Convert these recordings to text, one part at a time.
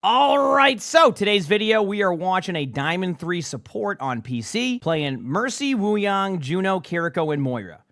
Alright, so today's video, we are watching a Diamond 3 support on PC, playing Mercy, Wuyang, Juno, Kiriko, and Moira.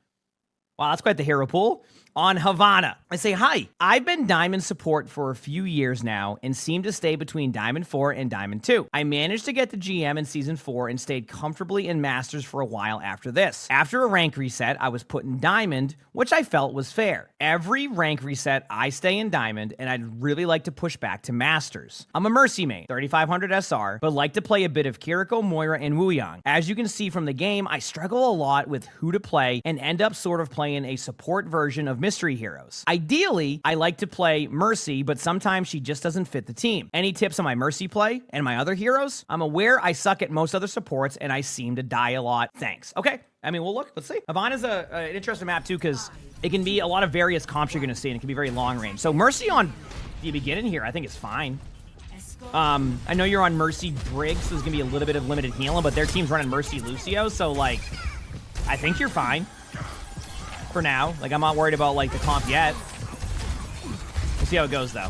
Wow, that's quite the hero pool. On Havana. I say, hi, I've been Diamond support for a few years now and seem to stay between Diamond 4 and Diamond 2. I managed to get the GM in Season 4 and stayed comfortably in Masters for a while after this. After a rank reset, I was put in Diamond, which I felt was fair. Every rank reset, I stay in Diamond, and I'd really like to push back to Masters. I'm a Mercy main, 3500 SR, but like to play a bit of Kiriko, Moira, and Wuyang. As you can see from the game, I struggle a lot with who to play and end up sort of playing a support version of mystery heroes. Ideally, I like to play Mercy, but sometimes she just doesn't fit the team. Any tips on my Mercy play and my other heroes? I'm aware I suck at most other supports and I seem to die a lot. Thanks. Okay. I mean, well, look, let's see. Havana's an interesting map too, because it can be a lot of various comps you're going to see, and it can be very long range. So Mercy on the beginning here, I think is fine. I know you're on Mercy Briggs, so there's going to be a little bit of limited healing, but their team's running Mercy Lucio, so like, I think you're fine. For now. Like, I'm not worried about, like, the comp yet. We'll see how it goes, though.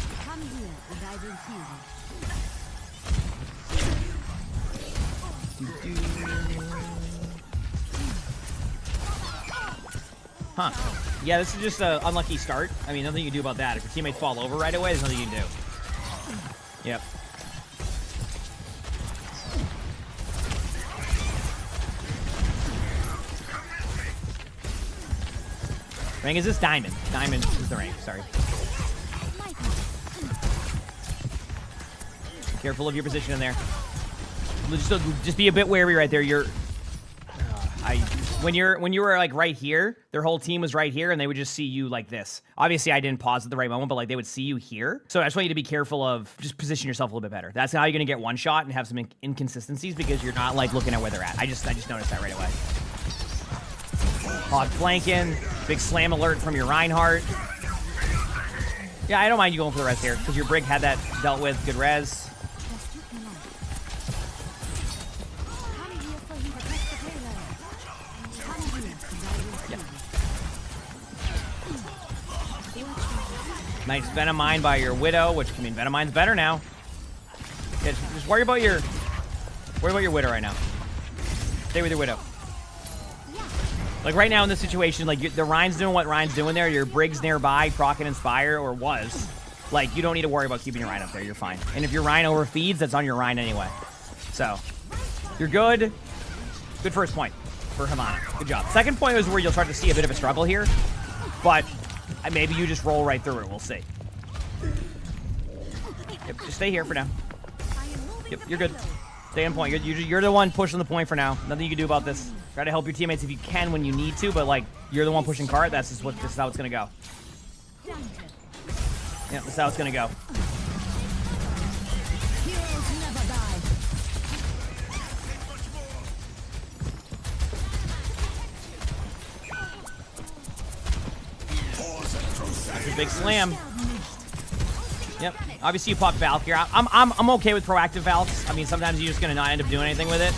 Huh. Yeah, this is just an unlucky start. I mean, nothing you can do about that. If your teammates fall over right away, there's nothing you can do. Yep. Rank is this Diamond. Diamond is the rank, sorry. Careful of your position in there. Just be a bit wary right there. When you were like right here, their whole team was right here and they would just see you like this. Obviously I didn't pause at the right moment, but like they would see you here. So I just want you to be careful of just position yourself a little bit better. That's how you're gonna get one shot and have some inconsistencies, because you're not like looking at where they're at. I just noticed that right away. Hog flanking. Big slam alert from your Reinhardt. Yeah, I don't mind you going for the res here, because your Brig had that dealt with. Good res. Yeah. Nice Venom Mine by your Widow, which can mean Venom Mine's better now. Yeah, just worry about your Widow right now. Stay with your Widow. Like right now in this situation, like the Rein's doing what Rein's doing there. Your Brig's nearby, proc and Inspire, or was. Like, you don't need to worry about keeping your Rein up there. You're fine. And if your Rein overfeeds, that's on your Rein anyway. So, you're good. Good first point for Havana. Good job. Second point is where you'll start to see a bit of a struggle here. But maybe you just roll right through it. We'll see. Yep, just stay here for now. Yep, you're good. Stay on point. You're the one pushing the point for now. Nothing you can do about this. Try to help your teammates if you can when you need to, but like, you're the one pushing cart. This is how it's gonna go. Yeah, this is how it's gonna go. That's a big slam. Yep. Obviously, you pop Valk here. I'm okay with proactive Valks. I mean, sometimes you're just gonna not end up doing anything with it.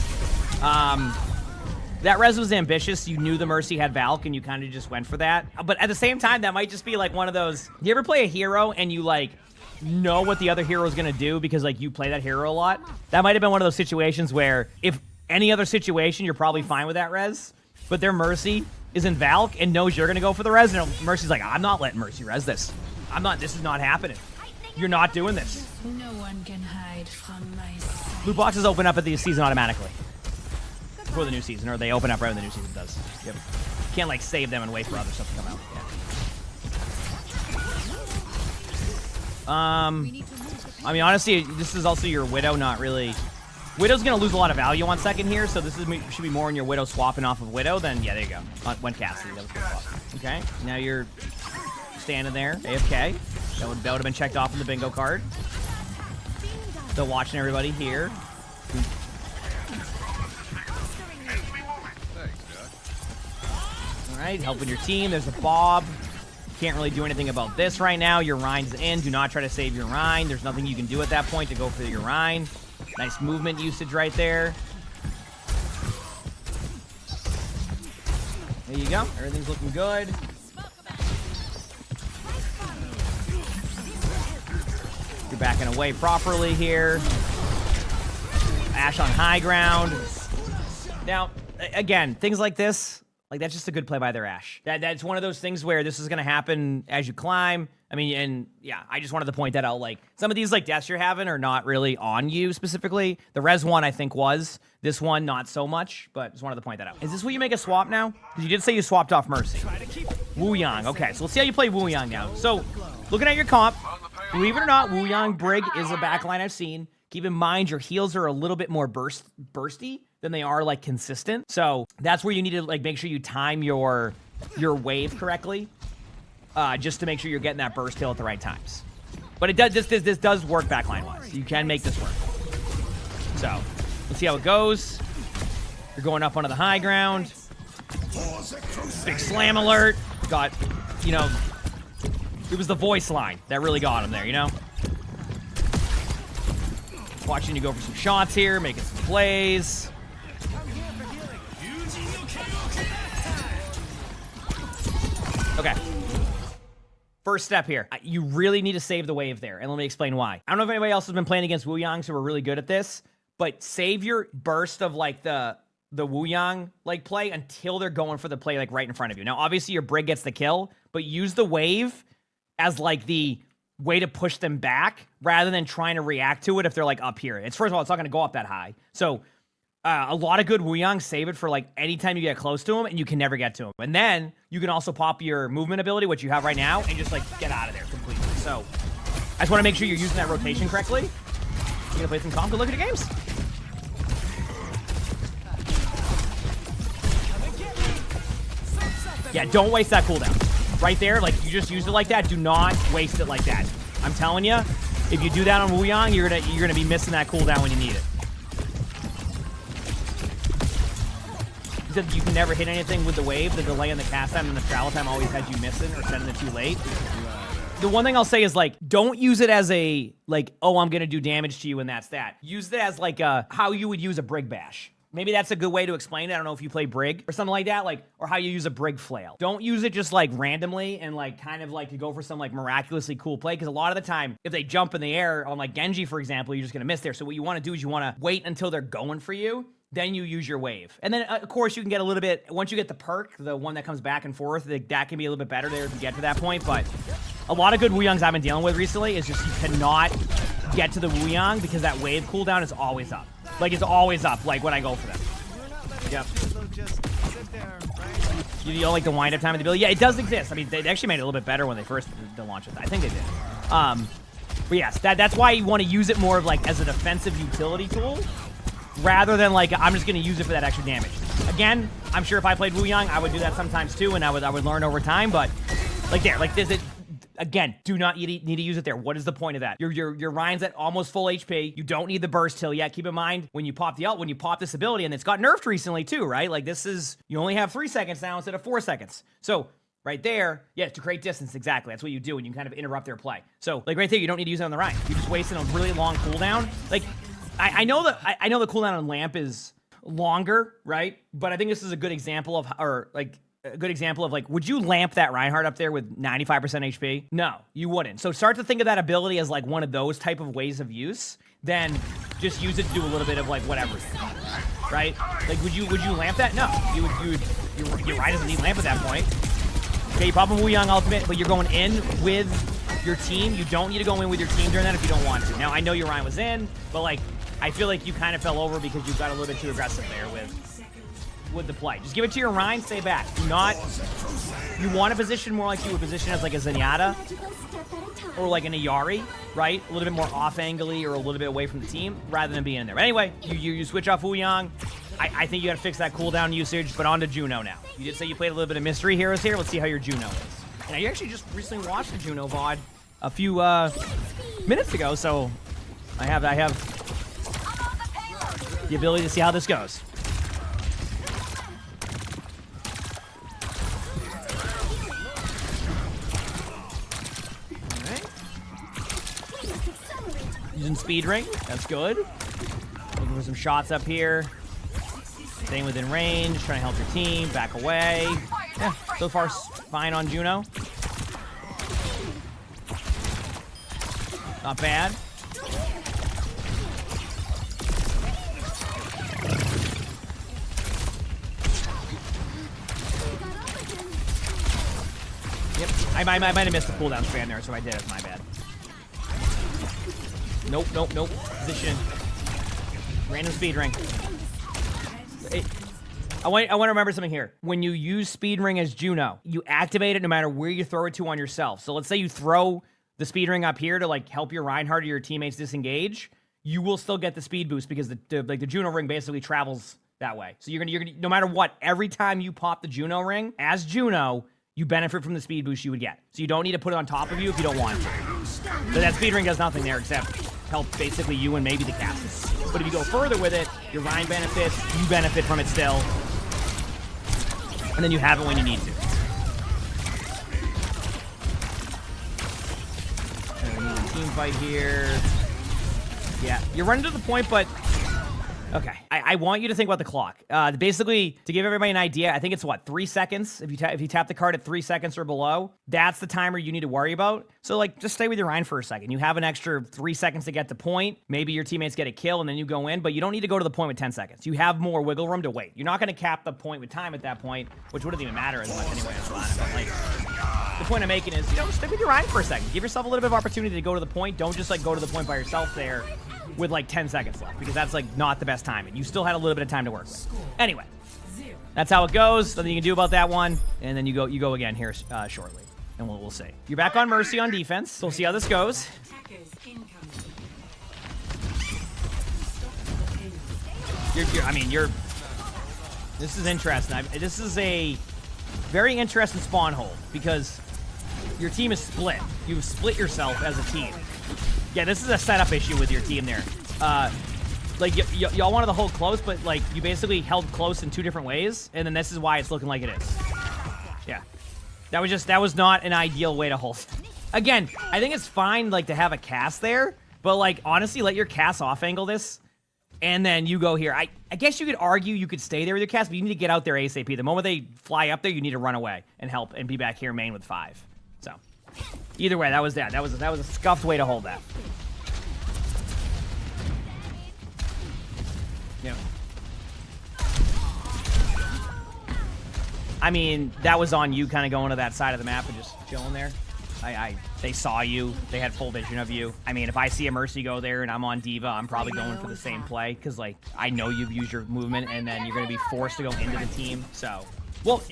That res was ambitious. You knew the Mercy had Valk, and you kind of just went for that. But at the same time, that might just be like one of those... You ever play a hero and you like know what the other hero is gonna do because like you play that hero a lot? That might have been one of those situations where if any other situation, you're probably fine with that res. But their Mercy is in Valk and knows you're gonna go for the res, and Mercy's like, I'm not letting Mercy res this. This is not happening. You're not doing this. No one can hide from my sight. Loot boxes open up at the season automatically. Before the new season, or they open up right when the new season does. Yep. You can't like save them and wait for other stuff to come out. Yeah. I mean, honestly, this is also your Widow, not really. Widow's gonna lose a lot of value on second here, so this should be more in your Widow swapping off of Widow. Then yeah, there you go. When casting, that was good swap. Okay, now you're standing there, AFK. That would have been checked off in the bingo card. Still watching everybody here. Alright, helping your team. There's a Bob. Can't really do anything about this right now. Your Rein's in. Do not try to save your Rein. There's nothing you can do at that point to go for your Rein. Nice movement usage right there. There you go. Everything's looking good. You're backing away properly here. Ashe on high ground. Now, again, things like this, like that's just a good play by their Ashe. That's one of those things where this is going to happen as you climb. I mean, and yeah, I just wanted to point that out. Like, some of these like deaths you're having are not really on you specifically. The res one, I think, was. This one, not so much, but just wanted to point that out. Is this where you make a swap now? Because you did say you swapped off Mercy. Wuyang. Okay, so let's see how you play Wuyang now. So, looking at your comp, believe it or not, Wuyang Brig is a backline I've seen. Keep in mind, your heals are a little bit more bursty than they are, like, consistent. So, that's where you need to, like, make sure you time your wave correctly. Just to make sure you're getting that burst heal at the right times. But it does. This does work backline-wise. You can make this work. So, let's see how it goes. You're going up onto the high ground. Big slam alert. Got, you know, it was the voice line that really got him there, you know? Watching you go for some shots here, making some plays. Okay. First step here. You really need to save the wave there, and let me explain why. I don't know if anybody else has been playing against Wuyang, so we're really good at this, but save your burst of, like, the Wuyang, like, play until they're going for the play, like, right in front of you. Now, obviously, your Brig gets the kill, but use the wave as, like, the way to push them back rather than trying to react to it if they're, like, up here. First of all, it's not going to go up that high. So, a lot of good Wuyang, save it for, like, anytime you get close to him, and you can never get to him. And then, you can also pop your movement ability, which you have right now, and just, like, get out of there completely. So, I just want to make sure you're using that rotation correctly. You gonna play some comp? Good look at the games. Yeah, don't waste that cooldown. Right there, like, you just used it like that. Do not waste it like that. I'm telling you, if you do that on Wuyang, you're gonna be missing that cooldown when you need it. You said you can never hit anything with the wave. The delay in the cast time and the travel time always had you missing or sending it too late. The one thing I'll say is, like, don't use it as a, like, oh, I'm going to do damage to you and that's that. Use it as, like, how you would use a Brig Bash. Maybe that's a good way to explain it. I don't know if you play Brig or something like that, like, or how you use a Brig Flail. Don't use it just, like, randomly and, like, kind of, like, to go for some, like, miraculously cool play, because a lot of the time, if they jump in the air on, like, Genji, for example, you're just going to miss there. So what you want to do is you want to wait until they're going for you. Then you use your wave. And then, of course, you can get a little bit, once you get the perk, the one that comes back and forth, that can be a little bit better there if you get to that point. But a lot of good Wuyangs I've been dealing with recently is just you cannot get to the Wuyang because that wave cooldown is always up. Like, it's always up, like, when I go for them. Yep. You don't like the wind-up time of the ability? Yeah, it does exist. I mean, they actually made it a little bit better when they first launched it. I think they did. But yes, that's why you want to use it more of, like, as a defensive utility tool, rather than, like, I'm just going to use it for that extra damage. Again, I'm sure if I played Wuyang, I would do that sometimes too, and I would learn over time, but, like, there, like, this, again, do not need to use it there. What is the point of that? Your Ryan's at almost full HP. You don't need the burst heal yet. Keep in mind, when you pop the ult, when you pop this ability, and it's got nerfed recently too, right? Like, this is, you only have 3 seconds now instead of 4 seconds. So, right there, yeah, to create distance, exactly. That's what you do, and you kind of interrupt their play. So, like, right there, you don't need to use it on the Ryan. You're just wasting a really long cooldown. Like, I know the cooldown on Lamp is longer, right? But I think this is a good example of, would you Lamp that Reinhardt up there with 95% HP? No, you wouldn't. So start to think of that ability as, like, one of those type of ways of use. Then just use it to do a little bit of, like, whatever, right? Like, would you Lamp that? No, your Ryan doesn't need Lamp at that point. Okay, you pop a Wuyang ultimate, but you're going in with your team. You don't need to go in with your team during that if you don't want to. Now, I know your Ryan was in, but, like, I feel like you kind of fell over because you got a little bit too aggressive there with the play. Just give it to your Ryan, stay back. You want to position more like you would position as, like, a Zenyatta or like an Illari, right? A little bit more off-angly or a little bit away from the team rather than being in there. But anyway, you switch off Wuyang. I think you got to fix that cooldown usage, but on to Juno now. You did say you played a little bit of Mystery Heroes here. Let's see how your Juno is. Now, you actually just recently watched the Juno VOD a few minutes ago, so I have the ability to see how this goes. All right. Using speed ring, that's good. Looking for some shots up here. Staying within range, trying to help your team, back away. Yeah, so far fine on Juno. Not bad. I might have missed the cooldown span there, so I did. It's my bad. Nope, nope, nope. Position. Random speed ring. I want to remember something here. When you use speed ring as Juno, you activate it no matter where you throw it to on yourself. So let's say you throw the speed ring up here to like help your Reinhardt or your teammates disengage. You will still get the speed boost because the Juno ring basically travels that way. So you're gonna no matter what, every time you pop the Juno ring as Juno, you benefit from the speed boost you would get. So you don't need to put it on top of you if you don't want to. So that speed ring does nothing there except help basically you and maybe the casters. But if you go further with it, your Rein benefits, you benefit from it still. And then you have it when you need to. And we need a team fight here. Yeah, you're running to the point, but okay. I want you to think about the clock. Basically, to give everybody an idea, I think it's what, 3 seconds? If you tap the card at 3 seconds or below, that's the timer you need to worry about. So like, just stay with your Rein for a second. You have an extra 3 seconds to get to point. Maybe your teammates get a kill and then you go in, but you don't need to go to the point with 10 seconds. You have more wiggle room to wait. You're not going to cap the point with time at that point, which wouldn't even matter as much anyway. But like, the point I'm making is, stick with your Rein for a second. Give yourself a little bit of opportunity to go to the point. Don't just like go to the point by yourself there with like 10 seconds left, because that's like not the best timing. You still had a little bit of time to work with. Anyway, that's how it goes. Nothing you can do about that one. And then you go again here shortly, and we'll see. You're back on Mercy on defense, so we'll see how this goes. This is interesting. This is a very interesting spawn hold because your team is split. You've split yourself as a team. Yeah, this is a setup issue with your team there. Like, y'all wanted to hold close, but, like, you basically held close in 2 different ways, and then this is why it's looking like it is. Yeah. That was not an ideal way to hold. Again, I think it's fine, like, to have a cast there, but, like, honestly, let your cast off-angle this, and then you go here. I guess you could argue you could stay there with your cast, but you need to get out there ASAP. The moment they fly up there, you need to run away and help and be back here main with 5. So, either way, that was that. That was a scuffed way to hold that. Yeah. I mean, that was on you kind of going to that side of the map and just chilling there. They saw you. They had full vision of you. I mean, if I see a Mercy go there and I'm on Diva, I'm probably going for the same play because, like, I know you've used your movement and then you're going to be forced to go into the team. So, well,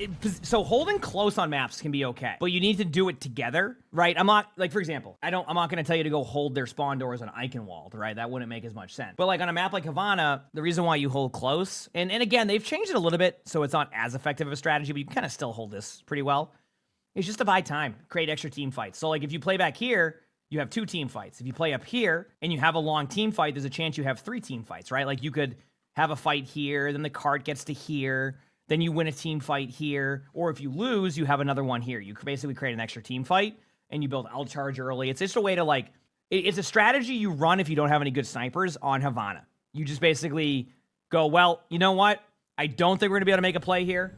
so holding close on maps can be okay, but you need to do it together, right? I'm not, like, for example, I'm not going to tell you to go hold their spawn doors on Eichenwald, right? That wouldn't make as much sense. But, like, on a map like Havana, the reason why you hold close, and again, they've changed it a little bit, so it's not as effective of a strategy, but you can kind of still hold this pretty well. It's just to buy time, create extra team fights. So, like, if you play back here, you have 2 team fights. If you play up here and you have a long team fight, there's a chance you have 3 team fights, right? Like, you could have a fight here, then the cart gets to here, then you win a team fight here, or if you lose, you have another one here. You basically create an extra team fight, and you build out charge early. It's just a way to, like, it's a strategy you run if you don't have any good snipers on Havana. You just basically go, well, you know what? I don't think we're going to be able to make a play here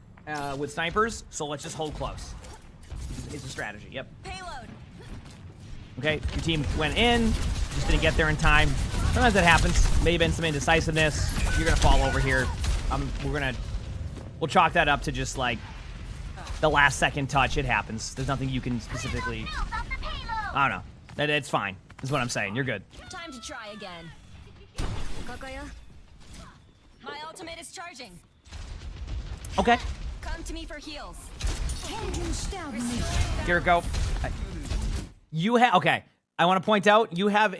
with snipers, so let's just hold close. It's a strategy, yep. Payload. Okay, your team went in, just didn't get there in time. Sometimes that happens. Maybe been some indecisiveness. You're going to fall over here. We'll chalk that up to just, like, the last second touch. It happens. There's nothing you can specifically... I don't know. It's fine, is what I'm saying. You're good. Time to try again. My ultimate is charging. Okay. Come to me for heals. Kiriko. Okay. I want to point out, you have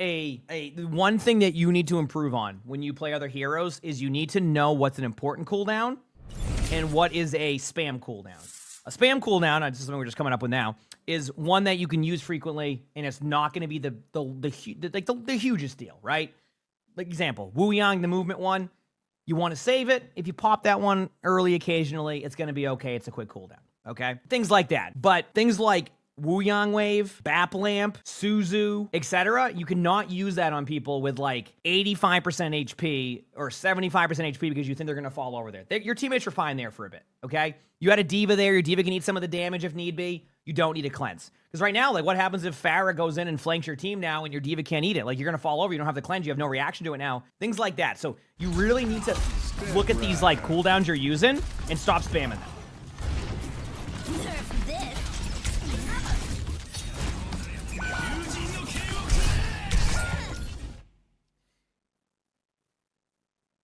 one thing that you need to improve on when you play other heroes is you need to know what's an important cooldown and what is a spam cooldown. A spam cooldown, this is something we're just coming up with now, is one that you can use frequently, and it's not going to be the hugest deal, right? Like example, Wu Yang, the movement one, you want to save it. If you pop that one early occasionally, it's going to be okay. It's a quick cooldown, okay? Things like that. But things like Wu Yang Wave, Bap Lamp, Suzu, etc. You cannot use that on people with like 85% HP or 75% HP because you think they're going to fall over there. Your teammates are fine there for a bit, okay? You had a Diva there. Your Diva can eat some of the damage if need be. You don't need a cleanse. Because right now, like, what happens if Farah goes in and flanks your team now and your Diva can't eat it? Like, you're going to fall over. You don't have the cleanse. You have no reaction to it now. Things like that. So you really need to look at these, like, cooldowns you're using and stop spamming them.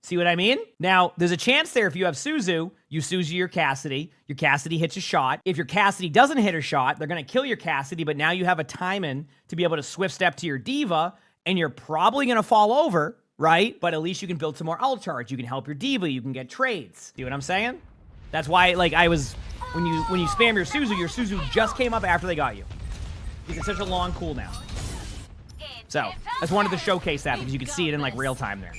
See what I mean? Now, there's a chance there if you have Suzu, you Suzu your Cassidy hits a shot. If your Cassidy doesn't hit a shot, they're going to kill your Cassidy, but now you have a timing to be able to swift step to your D.Va, and you're probably going to fall over, right? But at least you can build some more ult charge. You can help your D.Va, you can get trades. See what I'm saying? That's why, like, when you spam your Suzu just came up after they got you. Because it's such a long cooldown. So, I just wanted to showcase that because you could see it in, like, real time there.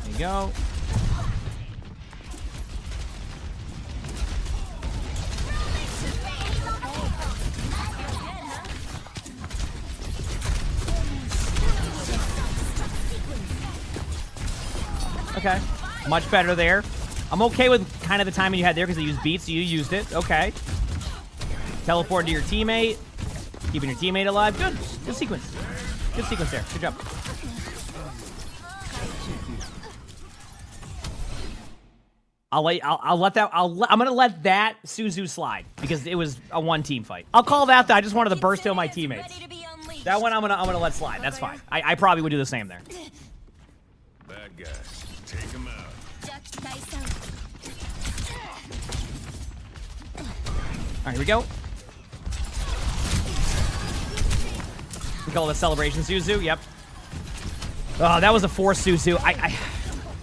There you go. Okay, much better there. I'm okay with kind of the timing you had there because they used beats, so you used it. Okay. Teleport to your teammate. Keeping your teammate alive. Good. Good sequence. Good sequence there. Good job. I'm gonna let that Suzu slide because it was a one-team fight. I'll call that. I just wanted to burst out my teammates. That one I'm gonna let slide. That's fine. I probably would do the same there. Bad guy. Take him out. All right, here we go. We call it a celebration Suzu. Yep. Oh, that was a forced Suzu.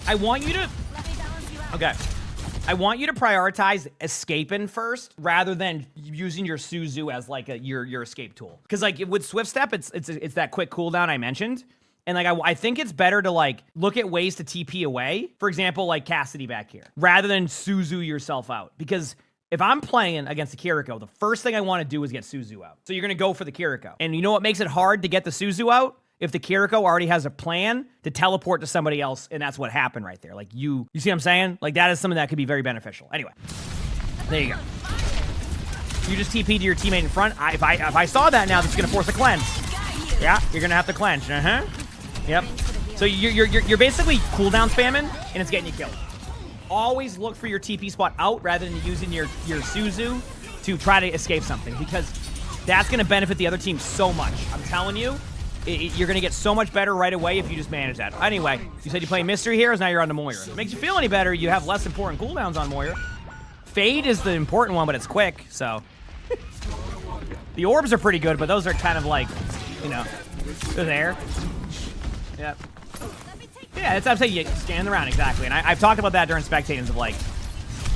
I want you to. Okay. I want you to prioritize escaping first rather than using your Suzu as like your escape tool. Because like with Swift Step, it's that quick cooldown I mentioned. And like I think it's better to like look at ways to TP away. For example, like Cassidy back here, rather than Suzu yourself out. Because if I'm playing against the Kiriko, the first thing I want to do is get Suzu out. So you're gonna go for the Kiriko. And you know what makes it hard to get the Suzu out? If the Kiriko already has a plan to teleport to somebody else, and that's what happened right there. Like you see what I'm saying? Like that is something that could be very beneficial. Anyway, there you go. You just TP to your teammate in front. If I saw that now, that's gonna force a cleanse. Yeah, you're gonna have to cleanse. Yep. So you're basically cooldown spamming, and it's getting you killed. Always look for your TP spot out rather than using your Suzu to try to escape something, because that's gonna benefit the other team so much. I'm telling you. You're going to get so much better right away if you just manage that. Anyway, you said you play Mystery Heroes, now you're on to Moira. If it makes you feel any better, you have less important cooldowns on Moira. Fade is the important one, but it's quick, so. The orbs are pretty good, but those are kind of like, you know, they're there. Yep. Yeah, that's what I'm saying. You scan around, exactly. And I've talked about that during Spectating, of like,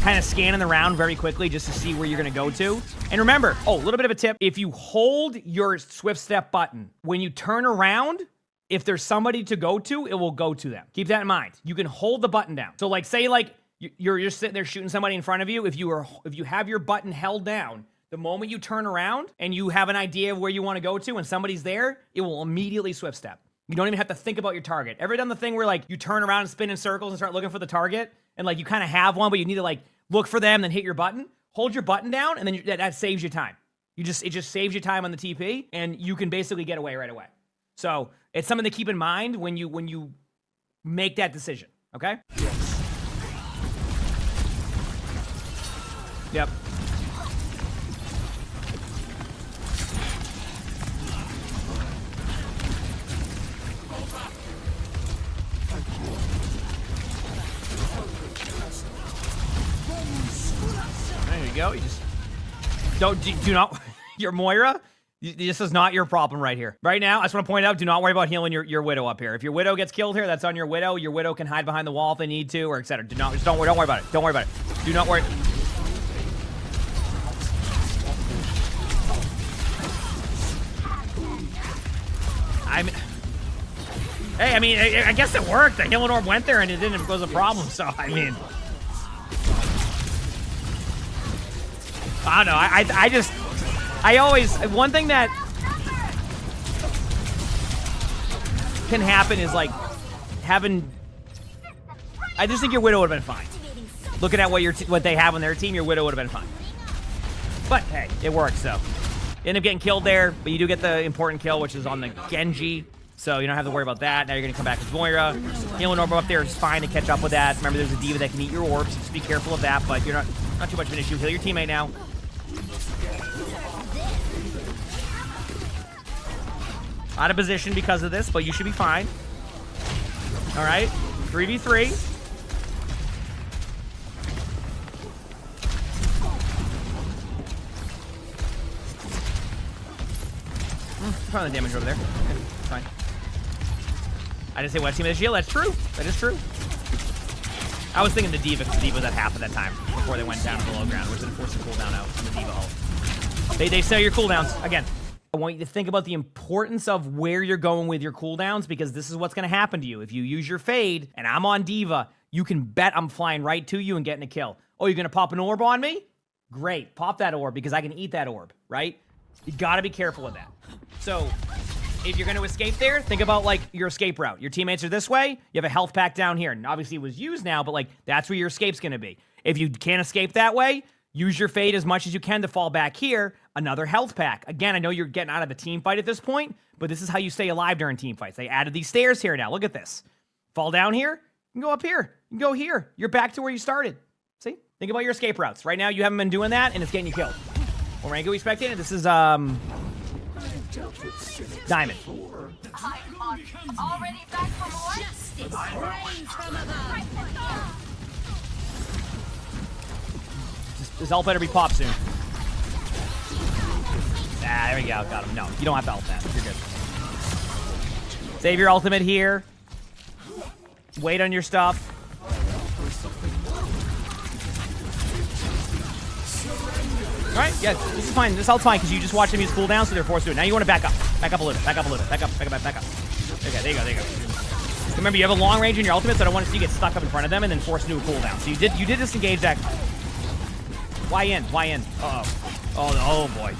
kind of scanning the round very quickly just to see where you're going to go to. And remember, a little bit of a tip. If you hold your Swift Step button, when you turn around, if there's somebody to go to, it will go to them. Keep that in mind. You can hold the button down. So like, say like you're just sitting there shooting somebody in front of you. If you have your button held down, the moment you turn around and you have an idea of where you want to go to and somebody's there, it will immediately Swift Step. You don't even have to think about your target. Ever done the thing where like you turn around and spin in circles and start looking for the target? And like you kind of have one, but you need to like look for them, then hit your button. Hold your button down, and then that saves you time. It just saves you time on the TP, and you can basically get away right away. So it's something to keep in mind when you make that decision. Okay? Yep. There you go. You just do not your Moira. This is not your problem right here. Right now, I just want to point out, do not worry about healing your Widow up here. If your Widow gets killed here, that's on your Widow. Your Widow can hide behind the wall if they need to, or etc. Don't worry about it. Don't worry about it. Do not worry. I guess it worked. The healing orb went there and it didn't cause a problem. So I mean, I don't know. I always, one thing that can happen is like having, I just think your Widow would have been fine. Looking at what they have on their team, your Widow would have been fine. But hey, it worked, so. You end up getting killed there, but you do get the important kill, which is on the Genji. So you don't have to worry about that. Now you're going to come back with Moira. Healing orb up there is fine to catch up with that. Remember, there's a diva that can eat your orbs. Just be careful of that, but you're not too much of an issue. Heal your teammate now. Out of position because of this, but you should be fine. All right, 3v3. Probably the damage over there. Okay, fine. I didn't say what team of the shield. That's true. That is true. I was thinking the diva, because the diva was at half at that time before they went down to the low ground, which then forced the cooldown out on the diva ult. They sell your cooldowns again. I want you to think about the importance of where you're going with your cooldowns, because this is what's going to happen to you. If you use your fade and I'm on diva, you can bet I'm flying right to you and getting a kill. Oh, you're going to pop an orb on me? Great. Pop that orb because I can eat that orb, right? You got to be careful with that. So if you're going to escape there, think about like your escape route. Your teammates are this way. You have a health pack down here. And obviously it was used now, but like that's where your escape's going to be. If you can't escape that way, use your fade as much as you can to fall back here. Another health pack. Again, I know you're getting out of the team fight at this point, but this is how you stay alive during team fights. They added these stairs here now. Look at this. Fall down here. You can go up here. You can go here. You're back to where you started. See? Think about your escape routes. Right now, you haven't been doing that, and it's getting you killed. Well, Rango, we spectated. This is, Diamond. Already back for more? Justice reigns from above. This ult better be popped soon. Ah, there we go. Got him. No, you don't have to ult that. You're good. Save your ultimate here. Wait on your stuff. All right, yeah, this is fine. This ult's fine because you just watch them use cooldown, so they're forced to do it. Now you want to back up. Back up a little bit. Back up a little bit. Back up, back up, back up. Okay, there you go, there you go. Remember, you have a long range in your ultimate, so I don't want to see you get stuck up in front of them and then forced into a cooldown. So you did disengage that. Why in? Why in? Uh-oh. Oh boy.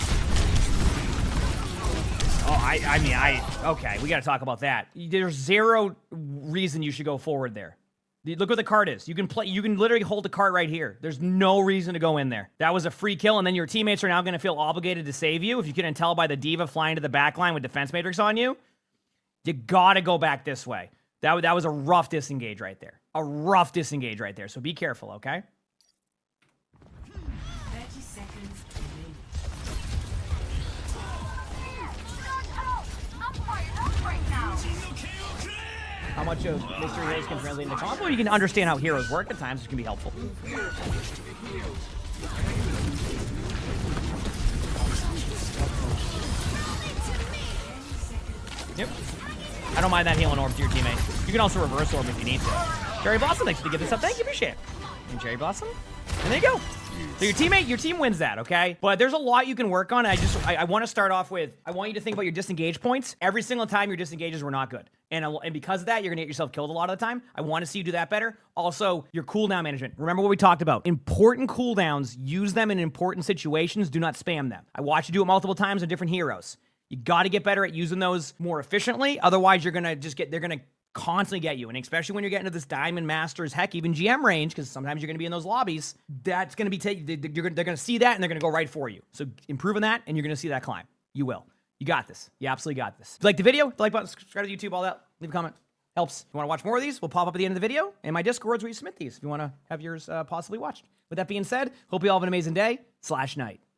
Oh, okay, we got to talk about that. There's zero reason you should go forward there. Look what the card is. You can literally hold the card right here. There's no reason to go in there. That was a free kill, and then your teammates are now going to feel obligated to save you. If you couldn't tell by the diva flying to the back line with defense matrix on you, you got to go back this way. That was a rough disengage right there. A rough disengage right there. So be careful, okay? 30 seconds remaining. How much of Mystery Heroes can translate into combo? You can understand how heroes work at times, which can be helpful. Yep. I don't mind that healing orb to your teammate. You can also reverse orb if you need to. Cherry Blossom, thanks for giving this up. Thank you, appreciate it. And Cherry Blossom. And there you go. So your team wins that, okay? But there's a lot you can work on. I want to start off with, I want you to think about your disengage points. Every single time your disengages were not good. And because of that, you're going to get yourself killed a lot of the time. I want to see you do that better. Also, your cooldown management. Remember what we talked about. Important cooldowns, use them in important situations. Do not spam them. I watched you do it multiple times on different heroes. You got to get better at using those more efficiently. Otherwise, you're going to just they're going to constantly get you. And especially when you're getting to this Diamond Masters, heck, even GM range, because sometimes you're going to be in those lobbies, that's going to be, they're going to see that and they're going to go right for you. So improve on that and you're going to see that climb. You will. You got this. You absolutely got this. If you like the video, like button, subscribe to YouTube, all that, leave a comment. Helps. If you want to watch more of these, we'll pop up at the end of the video. And my Discord's where you submit these if you want to have yours possibly watched. With that being said, hope you all have an amazing day/night.